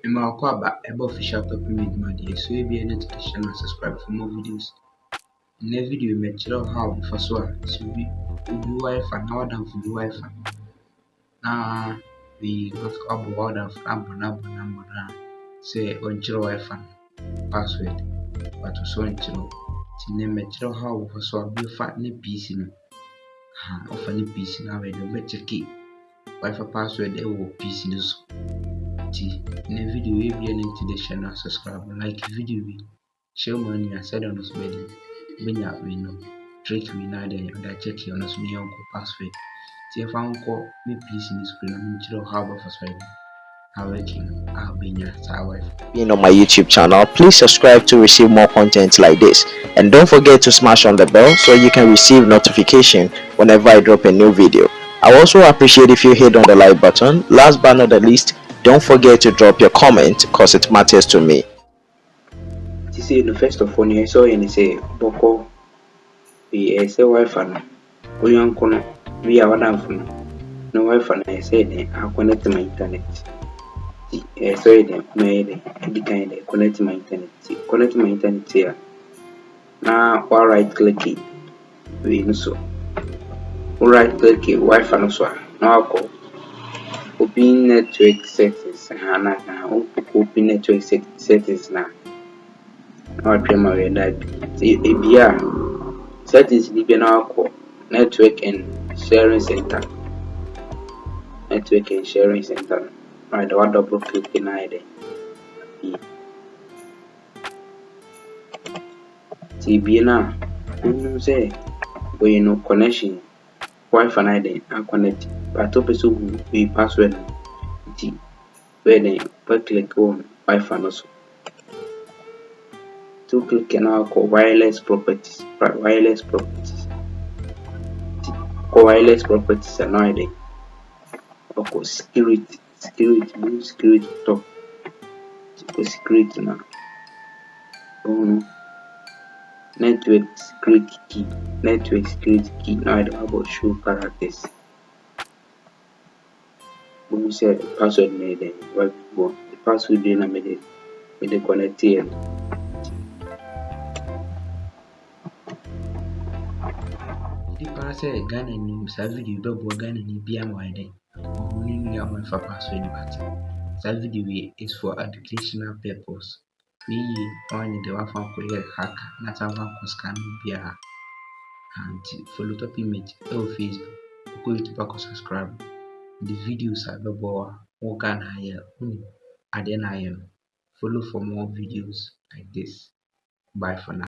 Imakwaba ebe official top media so be notification and subscribe for more videos. In the video we make how first one to be Wi-Fi now than for Wi-Fi. Now we got about than for number say on Wi-Fi password but so on to how first one be fat ni PC no. Offer ni PC now we do check it Wi-Fi password e wo PC no so. In the video we be to the channel, subscribe, like video we share money and send on us bedding. When we know trick we now then and check your us me uncle password. See if I call me please in the screen and you how about first how working I'll be near being on my YouTube channel. Please subscribe to receive more content like this, and don't forget to smash on the bell so you can receive notification whenever I drop a new video. I also appreciate if you hit on the like button. Last but not the least, don't forget to drop your comment because it matters to me. You see, the first of all, you saw and say Boko we say Wi-Fi. We are going we are one from no Wi-Fi. I said I connect to my internet. So it made the kind of connect to my internet. Connect to my internet here. Now, all right, click it. We so. All right, click it. Wi-Fi no so. Now I go. Open network settings. Open network settings now. Now I try my way that. See, ABR settings. Be now call network and sharing center. Network and sharing center. Right, I double click in there. See, now. Say, but you know connection. Wi-Fi na then I connect. But to person we password. Where then click on Wi-Fi also. To click now call wireless properties. Wireless properties. Wireless properties are now there. Okay, security top. Security now. Network security key. Now I don't about show characters. When we say the password made then the password then made the connect here. The password Ghana name video double Ghana ni biya wide. Only we are for password but video is for educational purpose. We on the one from Korea hacker, not a one scan biya and follow top image on Facebook. Go to back subscribe. The videos are double or can hire and then I am follow for more videos like this. Bye for now.